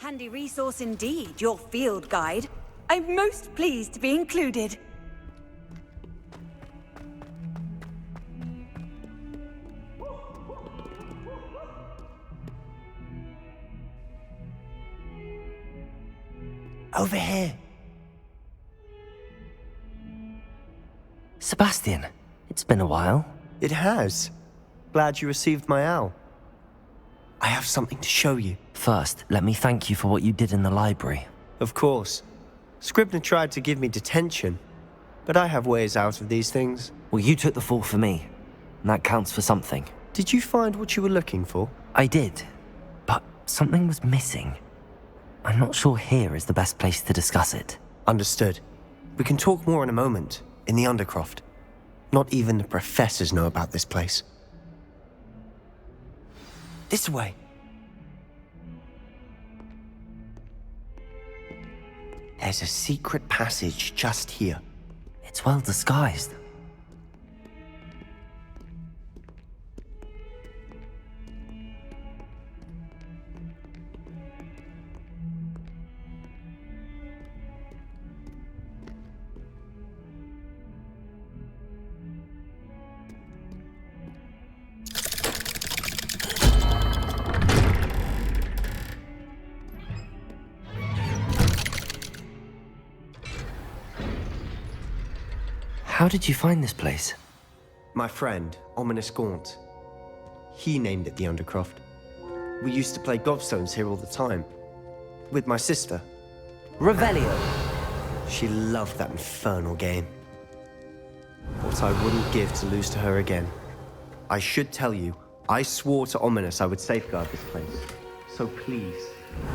Handy resource indeed, your field guide. I'm most pleased to be included. Over here. Sebastian, it's been a while. It has. Glad you received my owl. I have something to show you. First, let me thank you for what you did in the library. Of course. Scribner tried to give me detention, but I have ways out of these things. Well, you took the fall for me, and that counts for something. Did you find what you were looking for? I did, but something was missing. I'm not sure here is the best place to discuss it. Understood. We can talk more in a moment, in the Undercroft. Not even the professors know about this place. This way. There's a secret passage just here. It's well disguised. How did you find this place? My friend, Ominous Gaunt. He named it the Undercroft. We used to play gobstones here all the time. With my sister. Revelio. She loved that infernal game. What I wouldn't give to lose to her again. I should tell you, I swore to Ominous I would safeguard this place. So please,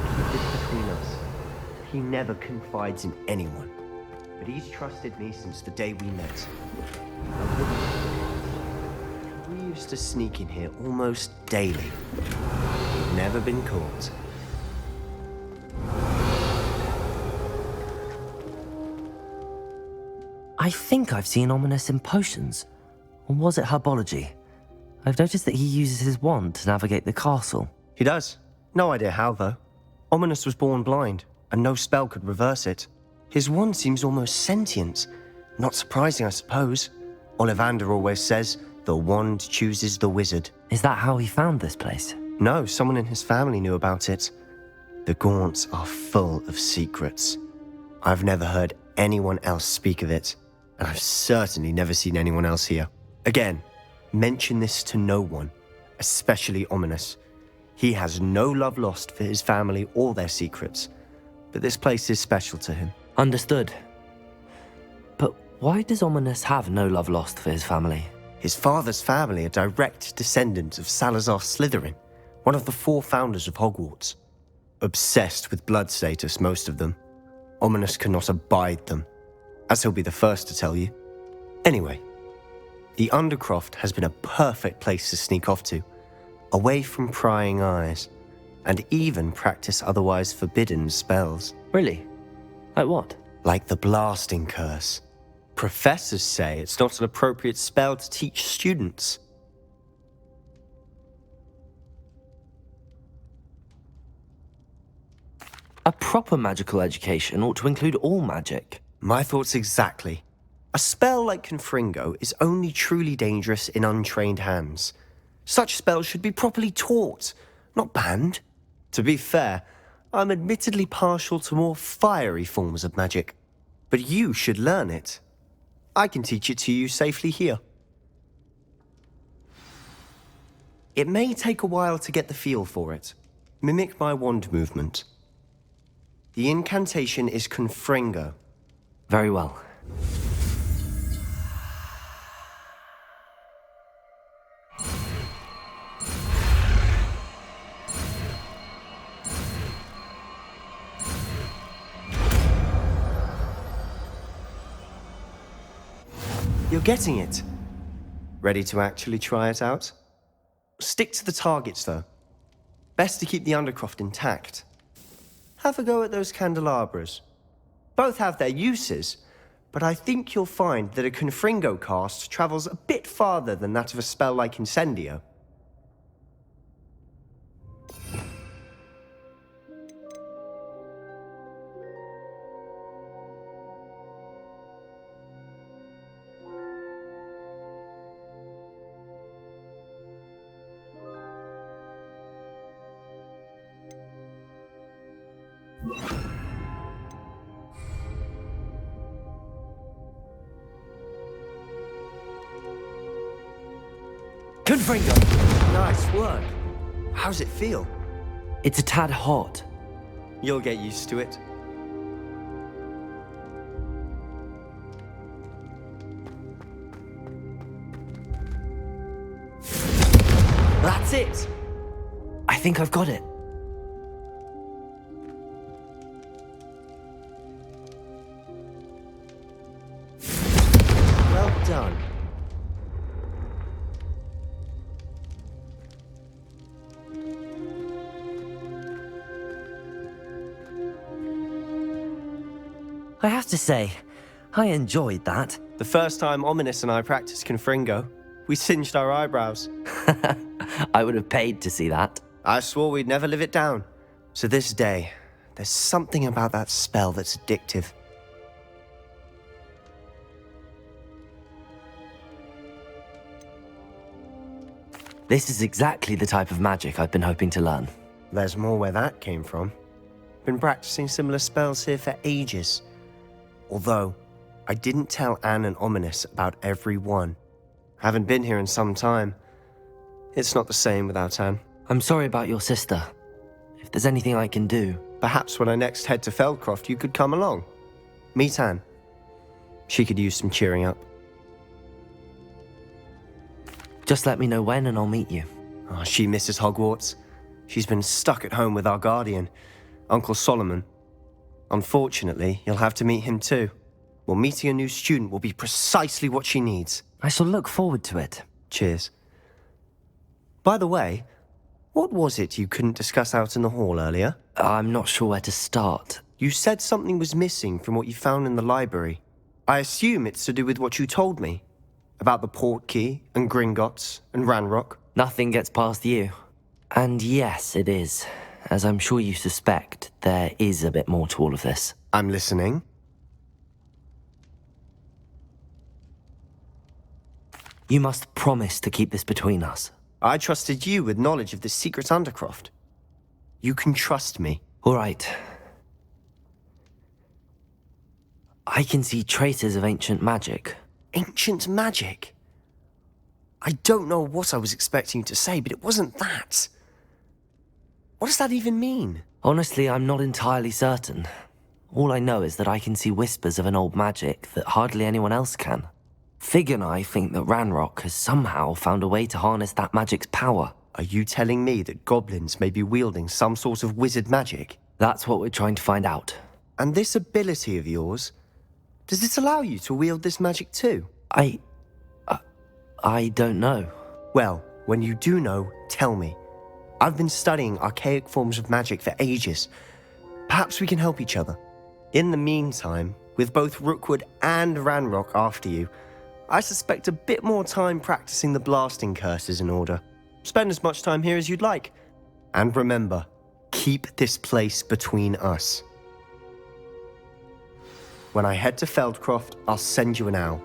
keep this between us. He never confides in anyone. But he's trusted me since the day we met. I wouldn't. We used to sneak in here almost daily. We've never been caught. I think I've seen Ominous in potions. Or was it herbology? I've noticed that he uses his wand to navigate the castle. He does. No idea how, though. Ominous was born blind, and no spell could reverse it. His wand seems almost sentient. Not surprising, I suppose. Ollivander always says, the wand chooses the wizard. Is that how he found this place? No, someone in his family knew about it. The Gaunts are full of secrets. I've never heard anyone else speak of it, and I've certainly never seen anyone else here. Again, mention this to no one, especially Ominous. He has no love lost for his family or their secrets, but this place is special to him. Understood. But why does Ominous have no love lost for his family? His father's family are direct descendants of Salazar Slytherin, one of the 4 founders of Hogwarts. Obsessed with blood status, most of them. Ominous cannot abide them, as he'll be the first to tell you. Anyway, the Undercroft has been a perfect place to sneak off to, away from prying eyes, and even practice otherwise forbidden spells. Really? Like what? Like the blasting curse. Professors say it's not an appropriate spell to teach students. A proper magical education ought to include all magic. My thoughts exactly. A spell like Confringo is only truly dangerous in untrained hands. Such spells should be properly taught, not banned. To be fair, I'm admittedly partial to more fiery forms of magic, but you should learn it. I can teach it to you safely here. It may take a while to get the feel for it. Mimic my wand movement. The incantation is Confringo. Very well. You're getting it. Ready to actually try it out? Stick to the targets, though. Best to keep the Undercroft intact. Have a go at those candelabras. Both have their uses, but I think you'll find that a Confringo cast travels a bit farther than that of a spell like Incendio. Confringo! Nice work. How's it feel? It's a tad hot. You'll get used to it. That's it! I think I've got it. Well done. I have to say, I enjoyed that. The first time Ominous and I practiced Confringo, we singed our eyebrows. I would have paid to see that. I swore we'd never live it down. To this day, there's something about that spell that's addictive. This is exactly the type of magic I've been hoping to learn. There's more where that came from. Been practicing similar spells here for ages. Although, I didn't tell Anne and Ominous about every one. Haven't been here in some time. It's not the same without Anne. I'm sorry about your sister. If there's anything I can do... Perhaps when I next head to Feldcroft, you could come along. Meet Anne. She could use some cheering up. Just let me know when and I'll meet you. Oh, she misses Hogwarts. She's been stuck at home with our guardian, Uncle Solomon. Unfortunately, you'll have to meet him too. Well, meeting a new student will be precisely what she needs. I shall look forward to it. Cheers. By the way, what was it you couldn't discuss out in the hall earlier? I'm not sure where to start. You said something was missing from what you found in the library. I assume it's to do with what you told me. About the Portkey, and Gringotts, and Ranrok. Nothing gets past you. And yes, it is. As I'm sure you suspect, there is a bit more to all of this. I'm listening. You must promise to keep this between us. I trusted you with knowledge of the secret Undercroft. You can trust me. All right. I can see traces of ancient magic. Ancient magic? I don't know what I was expecting you to say, but it wasn't that. What does that even mean? Honestly, I'm not entirely certain. All I know is that I can see whispers of an old magic that hardly anyone else can. Fig and I think that Ranrok has somehow found a way to harness that magic's power. Are you telling me that goblins may be wielding some sort of wizard magic? That's what we're trying to find out. And this ability of yours, does it allow you to wield this magic too? I don't know. Well, when you do know, tell me. I've been studying archaic forms of magic for ages. Perhaps we can help each other. In the meantime, with both Rookwood and Ranrok after you, I suspect a bit more time practicing the blasting curse is in order. Spend as much time here as you'd like. And remember, keep this place between us. When I head to Feldcroft, I'll send you an owl.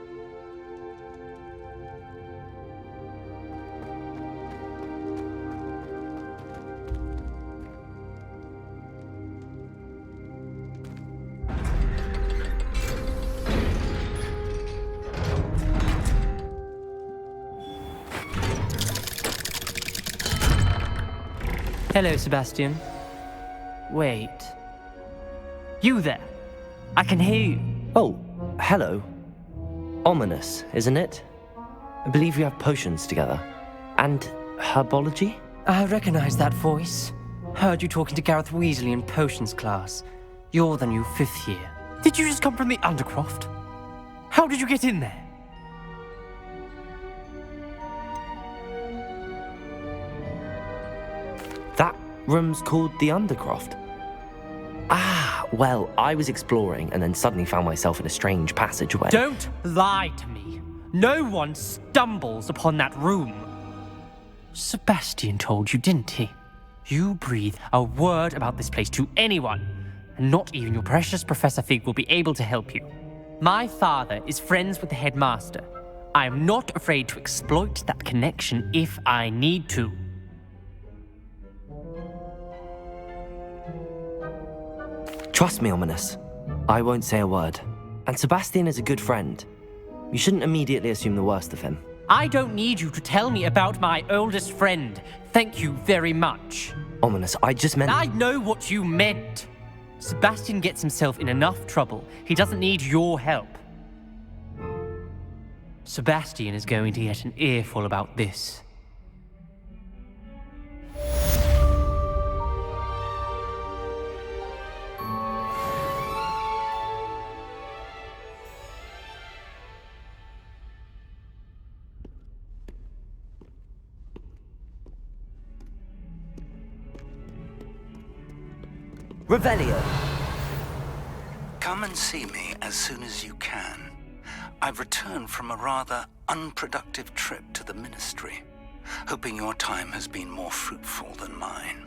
Hello, Sebastian. Wait. You there? I can hear you. Oh, hello. Ominous, isn't it? I believe we have potions together. And herbology? I recognize that voice. Heard you talking to Gareth Weasley in potions class. You're the new 5th year. Did you just come from the Undercroft? How did you get in there? That room's called the Undercroft. Ah, well, I was exploring and then suddenly found myself in a strange passageway. Don't lie to me. No one stumbles upon that room. Sebastian told you, didn't he? You breathe a word about this place to anyone, and not even your precious Professor Fig will be able to help you. My father is friends with the headmaster. I am not afraid to exploit that connection if I need to. Trust me, Ominous. I won't say a word. And Sebastian is a good friend. You shouldn't immediately assume the worst of him. I don't need you to tell me about my oldest friend. Thank you very much. Ominous, I just meant... I know what you meant. Sebastian gets himself in enough trouble. He doesn't need your help. Sebastian is going to get an earful about this. Revelio. Come and see me as soon as you can. I've returned from a rather unproductive trip to the Ministry, hoping your time has been more fruitful than mine.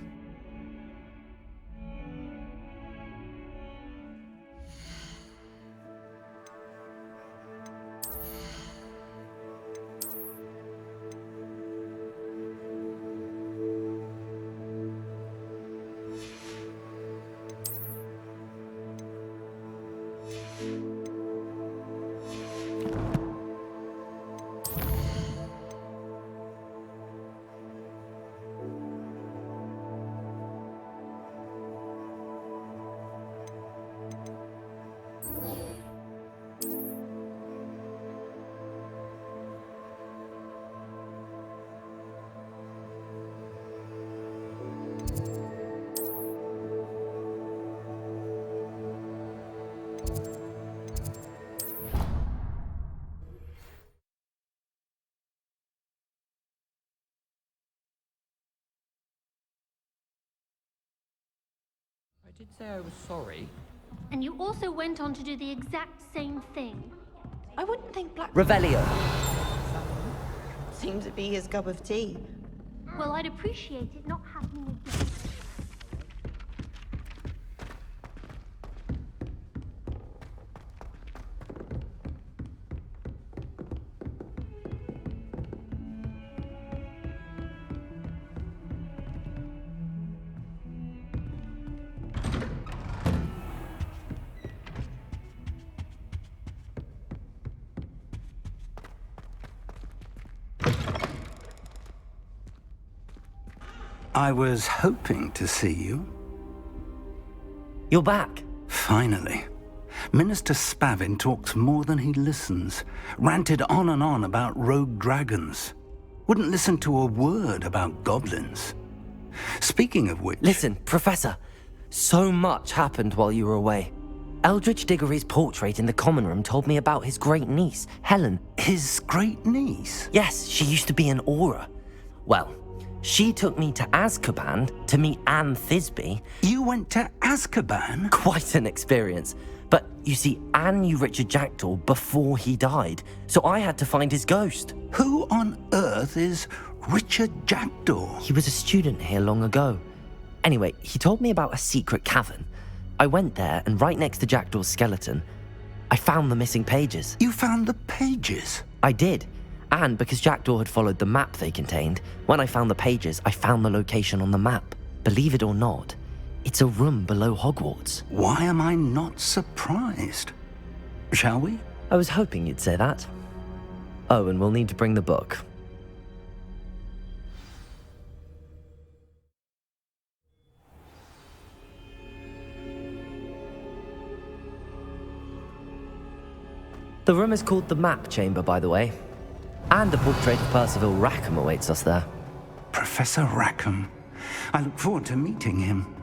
I did say I was sorry. And you also went on to do the exact same thing. I wouldn't think Black Revelio. seemed to be his cup of tea. Well, I'd appreciate it not happening again. I was hoping to see you. You're back. Finally. Minister Spavin talks more than he listens. Ranted on and on about rogue dragons. Wouldn't listen to a word about goblins. Speaking of which... Listen, Professor. So much happened while you were away. Eldridge Diggory's portrait in the common room told me about his great niece, Helen. His great niece? Yes, she used to be an Auror. Well, she took me to Azkaban to meet Anne Thisbe. You went to Azkaban? Quite an experience. But you see, Anne knew Richard Jackdaw before he died, so I had to find his ghost. Who on earth is Richard Jackdaw? He was a student here long ago. Anyway, he told me about a secret cavern. I went there, and right next to Jackdaw's skeleton, I found the missing pages. You found the pages? I did. And because Jackdaw had followed the map they contained, when I found the pages, I found the location on the map. Believe it or not, it's a room below Hogwarts. Why am I not surprised? Shall we? I was hoping you'd say that. Oh, and we'll need to bring the book. The room is called the Map Chamber, by the way. And a portrait of Percival Rackham awaits us there. Professor Rackham. I look forward to meeting him.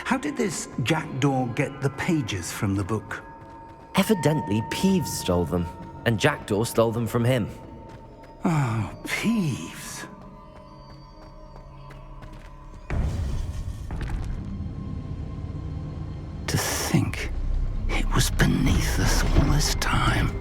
How did this Jackdaw get the pages from the book? Evidently, Peeves stole them, and Jackdaw stole them from him. Oh, Peeves. To think it was beneath us all this time.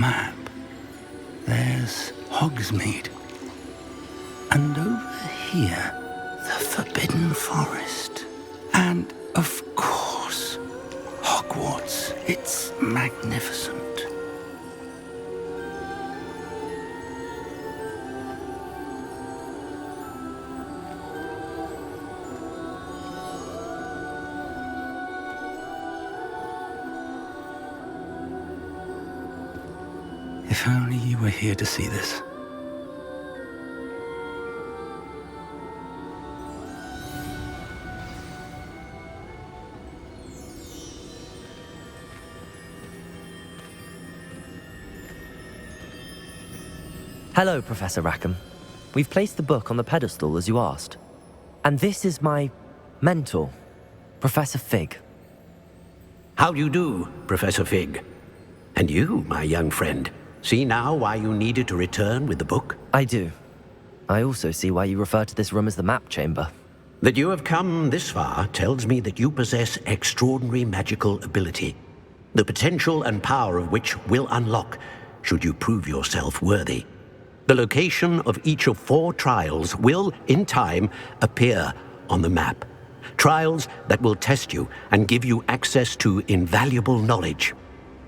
map. There's Hogsmeade. And over here, the Forbidden Forest. And, of course, Hogwarts. It's magnificent. If only you were here to see this. Hello, Professor Rackham. We've placed the book on the pedestal as you asked. And this is my mentor, Professor Fig. How do you do, Professor Fig? And you, my young friend, see now why you needed to return with the book? I do. I also see why you refer to this room as the map chamber. That you have come this far tells me that you possess extraordinary magical ability, the potential and power of which will unlock should you prove yourself worthy. The location of each of 4 trials will, in time, appear on the map. Trials that will test you and give you access to invaluable knowledge.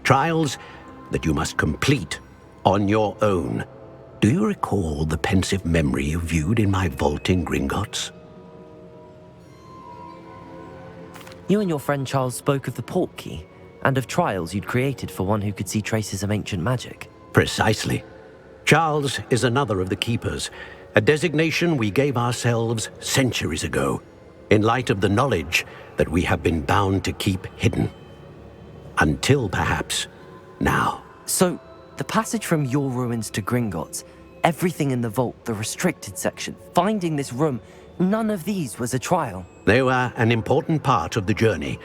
Trials that you must complete on your own. Do you recall the pensive memory you viewed in my vault in Gringotts? You and your friend Charles spoke of the portkey and of trials you'd created for one who could see traces of ancient magic. Precisely. Charles is another of the keepers, a designation we gave ourselves centuries ago, in light of the knowledge that we have been bound to keep hidden. Until perhaps now. So, the passage from your ruins to Gringotts, everything in the vault, the restricted section, finding this room, none of these was a trial. They were an important part of the journey,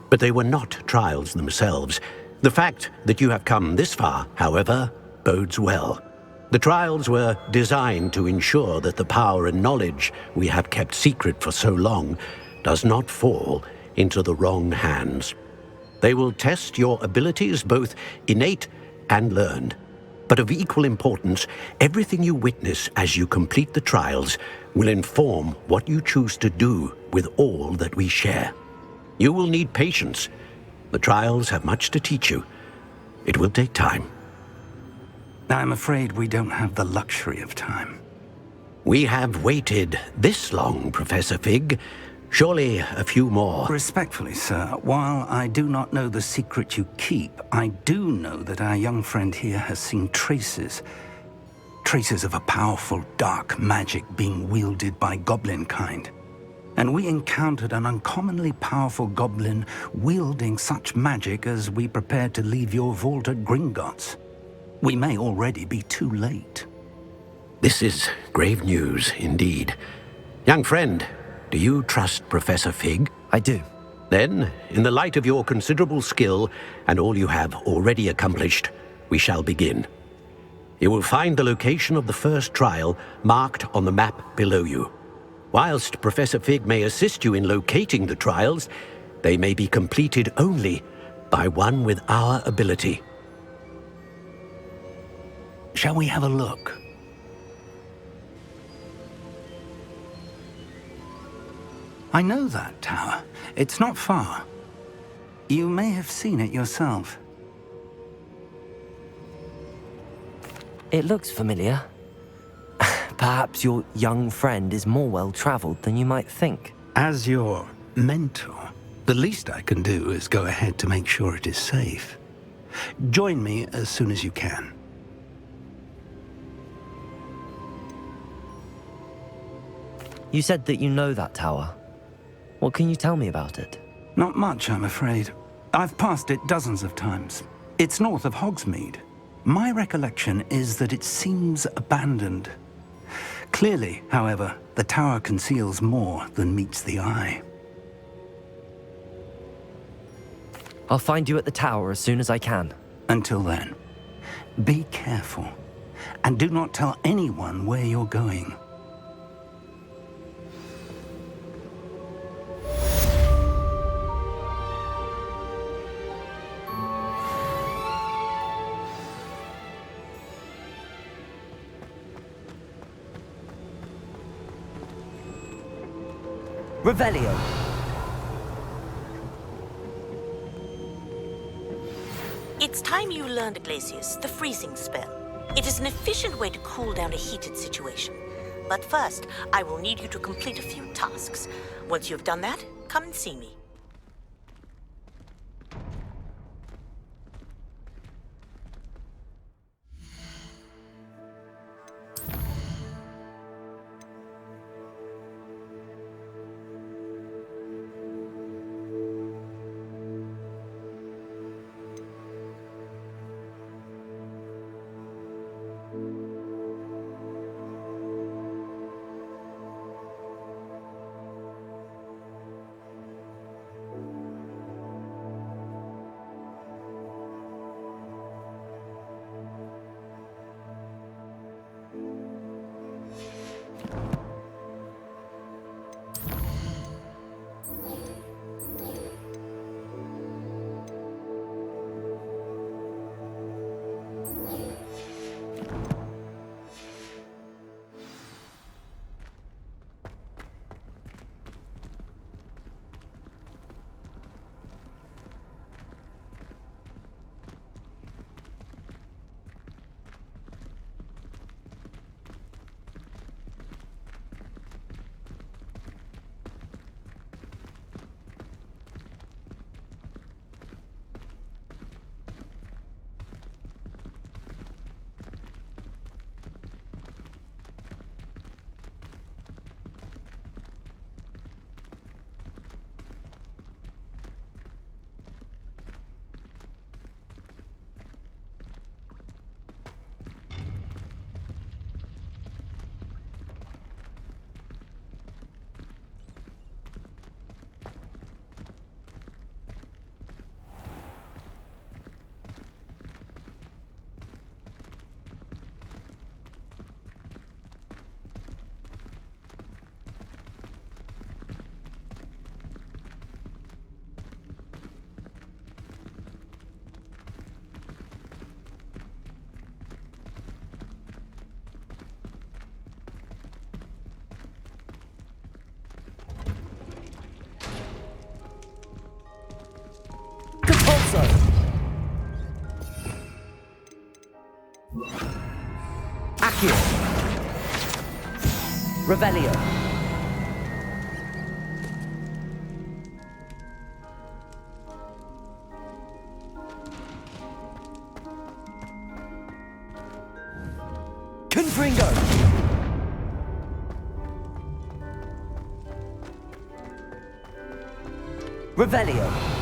but they were not trials themselves. The fact that you have come this far, however, bodes well. The trials were designed to ensure that the power and knowledge we have kept secret for so long does not fall into the wrong hands. They will test your abilities, both innate and learned. But of equal importance, everything you witness as you complete the trials will inform what you choose to do with all that we share. You will need patience. The trials have much to teach you. It will take time. I'm afraid we don't have the luxury of time. We have waited this long, Professor Fig. Surely a few more. Respectfully, sir, while I do not know the secret you keep, I do know that our young friend here has seen traces of a powerful dark magic being wielded by goblin kind. And we encountered an uncommonly powerful goblin wielding such magic as we prepared to leave your vault at Gringotts. We may already be too late. This is grave news indeed. Young friend, do you trust Professor Fig? I do. Then, in the light of your considerable skill and all you have already accomplished, we shall begin. You will find the location of the first trial marked on the map below you. Whilst Professor Fig may assist you in locating the trials, they may be completed only by one with our ability. Shall we have a look? I know that tower. It's not far. You may have seen it yourself. It looks familiar. Perhaps your young friend is more well-traveled than you might think. As your mentor, the least I can do is go ahead to make sure it is safe. Join me as soon as you can. You said that you know that tower. What can you tell me about it? Not much, I'm afraid. I've passed it dozens of times. It's north of Hogsmeade. My recollection is that it seems abandoned. Clearly, however, the tower conceals more than meets the eye. I'll find you at the tower as soon as I can. Until then, be careful, and do not tell anyone where you're going. Revelio. It's time you learned, Glacius, the freezing spell. It is an efficient way to cool down a heated situation. But first, I will need you to complete a few tasks. Once you've done that, come and see me. Accio. Revelio. Confringo. Revelio.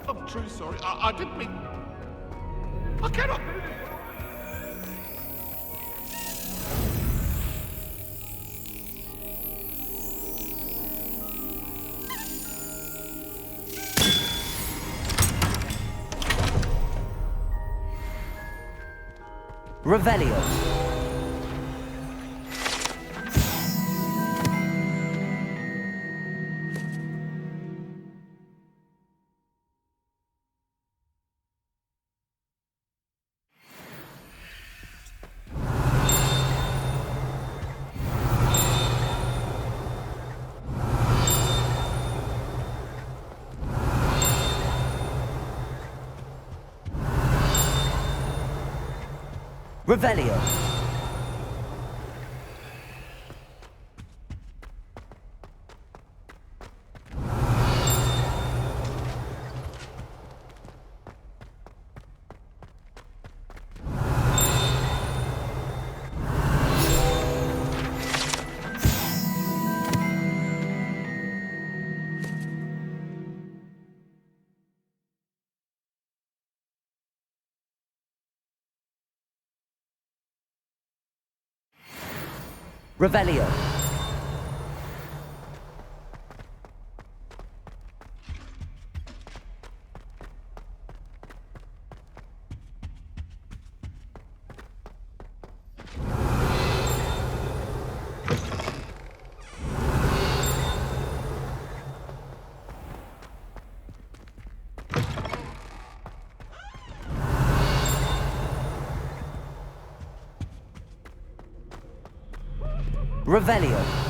I'm truly sorry. I didn't mean... I cannot... Revelio. Revelio. Revelio. Revelio.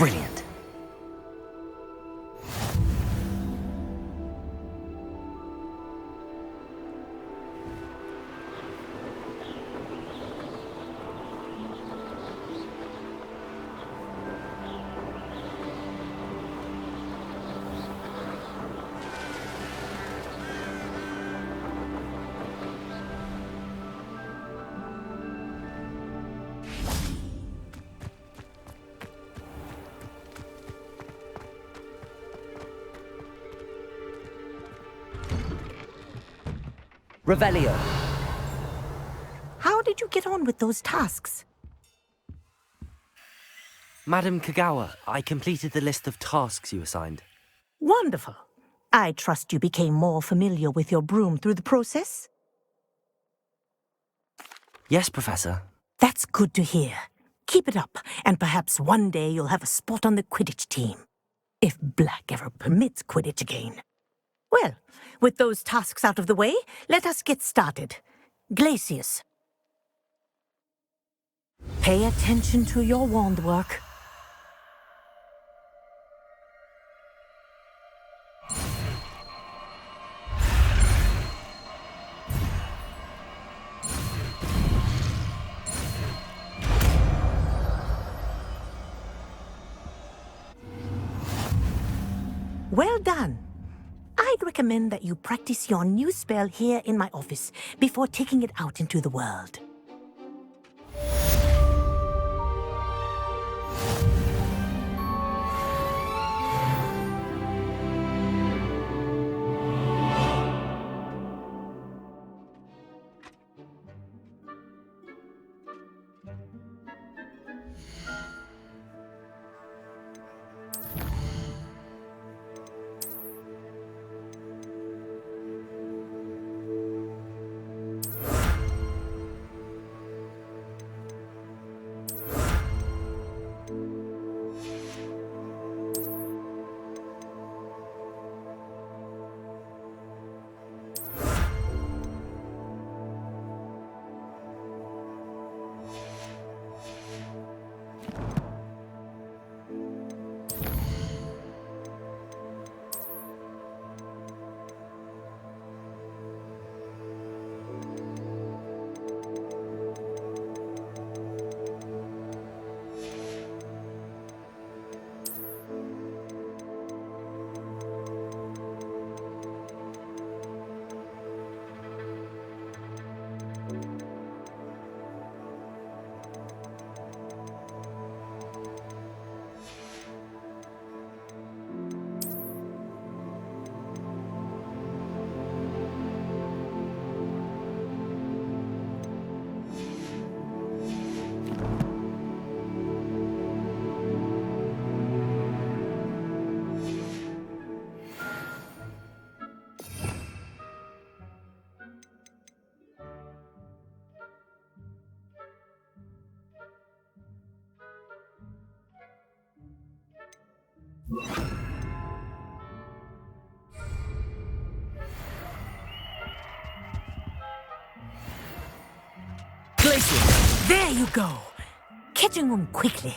Brilliant. Revelio. How did you get on with those tasks? Madam Kagawa, I completed the list of tasks you assigned. Wonderful. I trust you became more familiar with your broom through the process? Yes, Professor. That's good to hear. Keep it up, and perhaps one day you'll have a spot on the Quidditch team. If Black ever permits Quidditch again. Well, with those tasks out of the way, let us get started. Glacius. Pay attention to your wand work. Well done. I'd recommend that you practice your new spell here in my office before taking it out into the world. Glacius! There you go! Catching on quickly.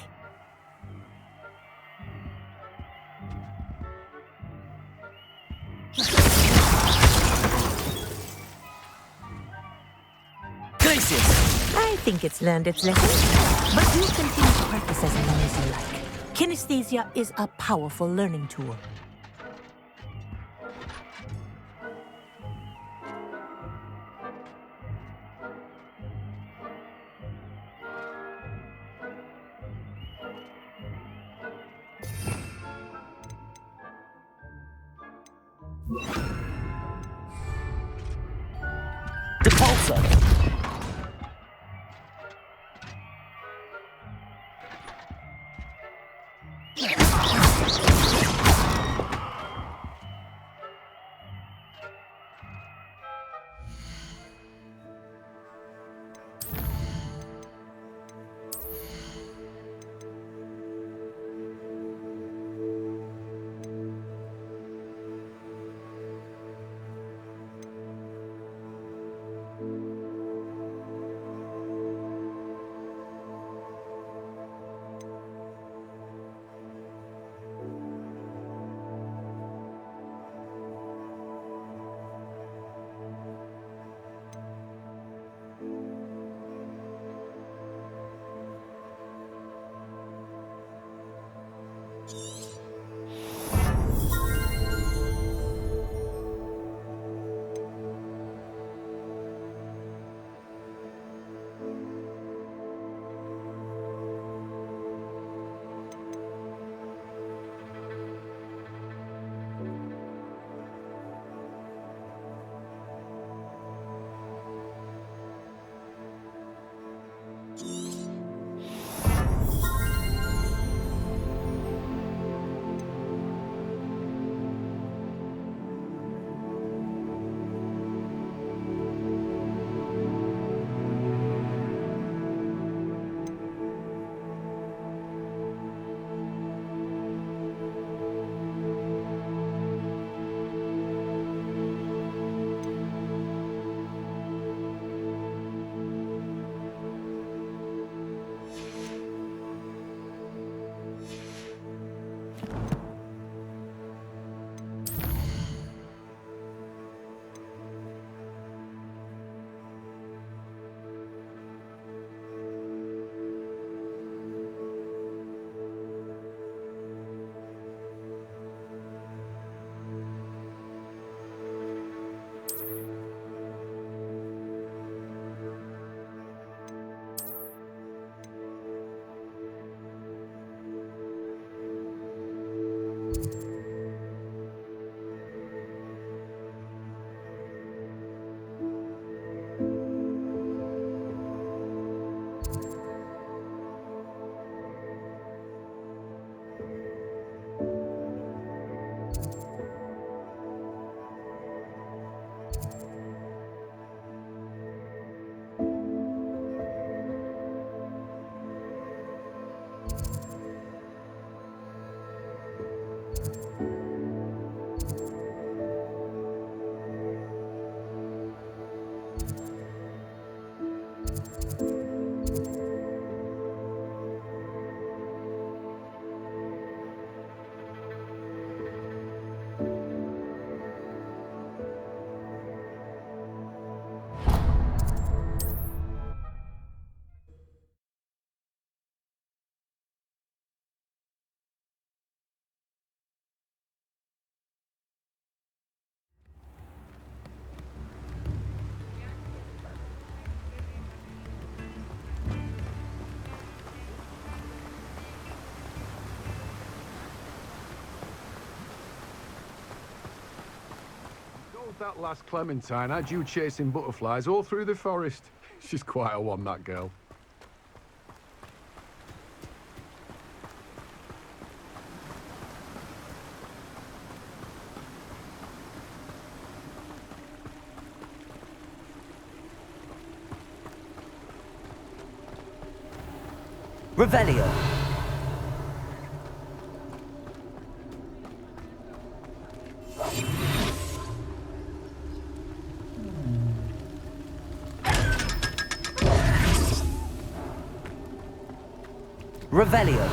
Glacius! I think it's learned its lesson, but you continue to practice as long as you like. Kinesthesia is a powerful learning tool. Depulsor! That last Clementine had you chasing butterflies all through the forest. She's quite a one, that girl. Revelio. Revelio.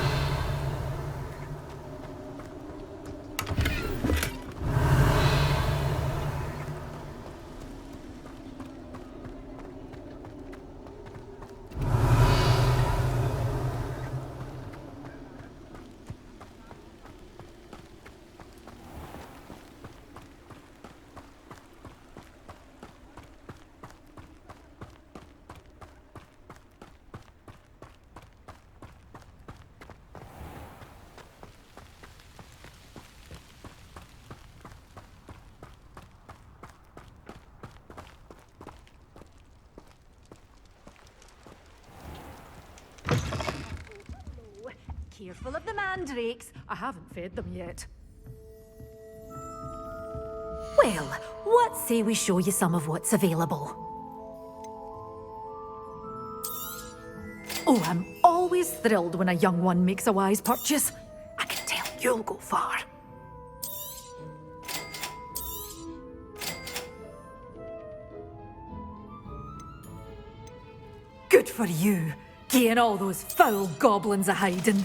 Careful of the mandrakes. I haven't fed them yet. Well, what say we show you some of what's available? Oh, I'm always thrilled when a young one makes a wise purchase. I can tell you'll go far. Good for you, getting all those foul goblins a hiding.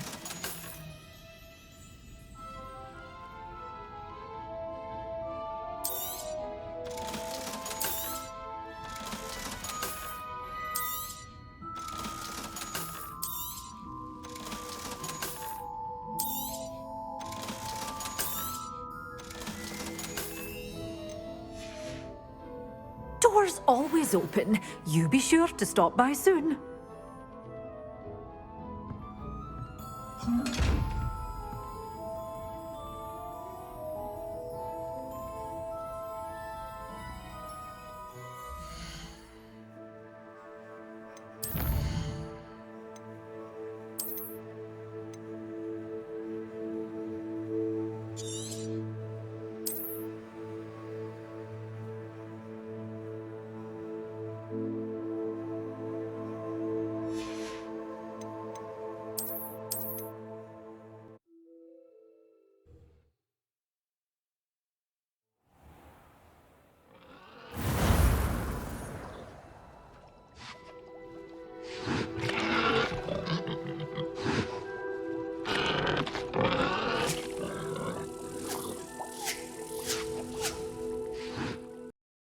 Doors always open. You be sure to stop by soon.